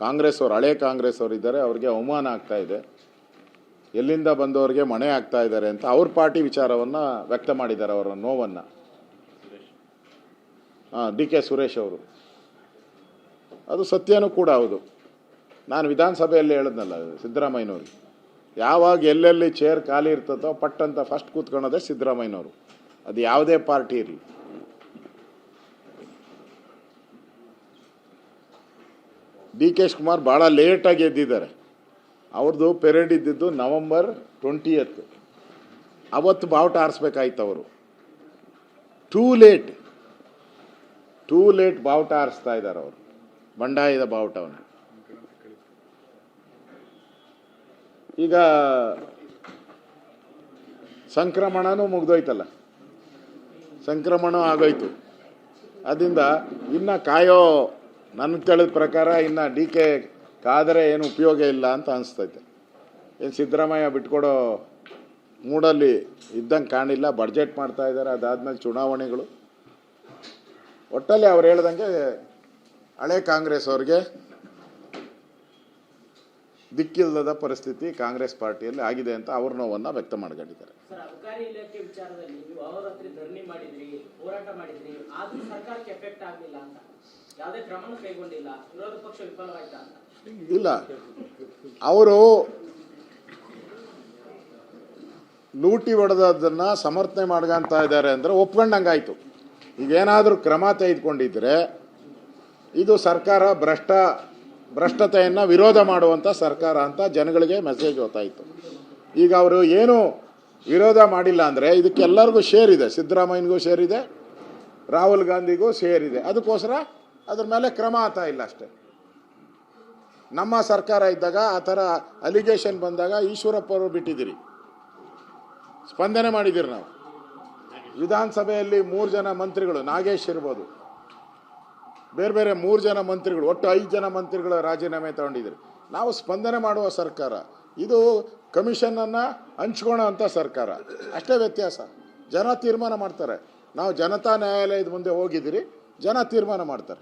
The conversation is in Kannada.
ಕಾಂಗ್ರೆಸ್ ಅವರು, ಹಳೆ ಕಾಂಗ್ರೆಸ್ ಅವರು ಇದ್ದಾರೆ, ಅವ್ರಿಗೆ ಅವಮಾನ ಆಗ್ತಾ ಇದೆ, ಎಲ್ಲಿಂದ ಬಂದವರಿಗೆ ಮಣೆ ಆಗ್ತಾ ಇದ್ದಾರೆ ಅಂತ ಅವ್ರ ಪಾರ್ಟಿ ವಿಚಾರವನ್ನು ವ್ಯಕ್ತ ಮಾಡಿದ್ದಾರೆ, ಅವರ ನೋವನ್ನು. ಡಿ ಕೆ ಸುರೇಶ್ ಅವರು, ಅದು ಸತ್ಯನೂ ಕೂಡ ಹೌದು. ನಾನು ವಿಧಾನಸಭೆಯಲ್ಲಿ ಹೇಳಿದ್ನಲ್ಲ, ಸಿದ್ದರಾಮಯ್ಯನವ್ರಿಗೆ ಯಾವಾಗ ಎಲ್ಲೆಲ್ಲಿ ಚೇರ್ ಖಾಲಿ ಇರ್ತದೋ ಪಟ್ಟಂತ ಫಸ್ಟ್ ಕೂತ್ಕೊಳ್ಳೋದೇ ಸಿದ್ದರಾಮಯ್ಯನವರು, ಅದು ಯಾವುದೇ ಪಾರ್ಟಿ ಇರಲಿ. ಡಿ ಕೆ ಶಿವಕುಮಾರ್ ಭಾಳ ಲೇಟಾಗಿ ಎದ್ದಿದ್ದಾರೆ. ಅವ್ರದ್ದು ಪೆರೇಡ್ ಇದ್ದಿದ್ದು ನವೆಂಬರ್ 20th. ಅವತ್ತು ಬಾವುಟ ಆರಿಸ್ಬೇಕಾಯ್ತು ಅವರು. ಟೂ ಲೇಟ್ ಬಾವುಟ ಆರಿಸ್ತಾ ಇದ್ದಾರೆ ಅವರು, ಬಂಡಾಯದ ಬಾವುಟವನ್ನು. ಈಗ ಸಂಕ್ರಮಣನೂ ಮುಗ್ದೋಯ್ತಲ್ಲ, ಸಂಕ್ರಮಣ ಆಗೋಯ್ತು. ಅದರಿಂದ ಇನ್ನು ಕಾಯೋ, ನನ್ನ ತಿಳಿದ ಪ್ರಕಾರ ಇನ್ನು ಡಿ ಕೆ ಕಾದರೆ ಏನು ಉಪಯೋಗ ಇಲ್ಲ ಅಂತ ಅನಿಸ್ತೈತೆ. ಏನು ಸಿದ್ದರಾಮಯ್ಯ ಬಿಟ್ಕೊಡೋ ಮೂಡಲ್ಲಿ ಇದ್ದಂಗೆ ಕಾಣಿಲ್ಲ. ಬಡ್ಜೆಟ್ ಮಾಡ್ತಾ ಇದ್ದಾರೆ, ಅದಾದಮೇಲೆ ಚುನಾವಣೆಗಳು. ಒಟ್ಟಲ್ಲಿ ಅವ್ರು ಹೇಳ್ದಂಗೆ ಹಳೆ ಕಾಂಗ್ರೆಸ್ ಅವ್ರಿಗೆ ದಿಕ್ಕಿಲ್ಲದ ಪರಿಸ್ಥಿತಿ ಕಾಂಗ್ರೆಸ್ ಪಾರ್ಟಿಯಲ್ಲಿ ಆಗಿದೆ ಅಂತ ಅವ್ರ ನೋವನ್ನು ವ್ಯಕ್ತ ಮಾಡ್ಕೊಂಡಿದ್ದಾರೆ. ಅಬಕಾರಿ ಇಲಾಖೆ ವಿಚಾರದಲ್ಲಿ ನೀವು ಅಹೋರಾತ್ರಿ ಧರಣಿ ಮಾಡಿದ್ರಿ, ಹೋರಾಟ ಮಾಡಿದ್ರಿ, ಆದ್ರೂ ಸರ್ಕಾರಕ್ಕೆ ಎಫೆಕ್ಟ್ ಆಗಲಿಲ್ಲ ಅಂತ, ಯಾವುದೇ ಕ್ರಮನೂ ಕೈಗೊಂಡಿಲ್ಲ, ವಿರೋಧ ಪಕ್ಷ ವಿಫಲವಾಯ್ತಾ ಅಂತ? ಇಲ್ಲ, ಅವರು ಲೂಟಿ ಹೊಡೆದದನ್ನ ಸಮರ್ಥನೆ ಮಾಡ್ಕೊಂತ ಇದ್ದಾರೆ ಅಂದರೆ ಒಪ್ಕೊಂಡಂಗಾಯ್ತು. ಈಗೇನಾದರೂ ಕ್ರಮ ತೆಗೆದುಕೊಂಡಿದ್ರೆ ಇದು ಸರ್ಕಾರ ಭ್ರಷ್ಟತೆಯನ್ನು ವಿರೋಧ ಮಾಡುವಂಥ ಸರ್ಕಾರ ಅಂತ ಜನಗಳಿಗೆ ಮೆಸೇಜ್ ಗೊತ್ತಾಯಿತು. ಈಗ ಅವರು ಏನು ವಿರೋಧ ಮಾಡಿಲ್ಲ ಅಂದರೆ ಇದಕ್ಕೆಲ್ಲರಿಗೂ ಶೇರ್ ಇದೆ, ಸಿದ್ದರಾಮಯ್ಯನಿಗೂ ಶೇರ್ ಇದೆ, ರಾಹುಲ್ ಗಾಂಧಿಗೂ ಶೇರ್ ಇದೆ. ಅದಕ್ಕೋಸ್ಕರ ಅದ್ರ ಮೇಲೆ ಕ್ರಮ ಆಗ್ತಾ ಇಲ್ಲ ಅಷ್ಟೇ. ನಮ್ಮ ಸರ್ಕಾರ ಇದ್ದಾಗ ಆ ಥರ ಅಲಿಗೇಷನ್ ಬಂದಾಗ ಈಶ್ವರಪ್ಪ ಅವರು ಬಿಟ್ಟಿದ್ದೀರಿ, ಸ್ಪಂದನೆ ಮಾಡಿದ್ದೀರಿ. ನಾವು ವಿಧಾನಸಭೆಯಲ್ಲಿ 3 ಜನ ಮಂತ್ರಿಗಳು, ನಾಗೇಶ್ ಇರ್ಬೋದು, ಬೇರೆ ಬೇರೆ 3 ಜನ ಮಂತ್ರಿಗಳು, ಒಟ್ಟು 5 ಜನ ಮಂತ್ರಿಗಳು ರಾಜೀನಾಮೆ ತಗೊಂಡಿದ್ರು. ನಾವು ಸ್ಪಂದನೆ ಮಾಡುವ ಸರ್ಕಾರ, ಇದು ಕಮಿಷನನ್ನು ಹಂಚ್ಕೊಳ್ಳೋ ಅಂಥ ಸರ್ಕಾರ. ಅಷ್ಟೇ ವ್ಯತ್ಯಾಸ. ಜನ ತೀರ್ಮಾನ ಮಾಡ್ತಾರೆ. ನಾವು ಜನತಾ ನ್ಯಾಯಾಲಯದ ಮುಂದೆ ಹೋಗಿದ್ದೀರಿ, ಜನ ತೀರ್ಮಾನ ಮಾಡ್ತಾರೆ.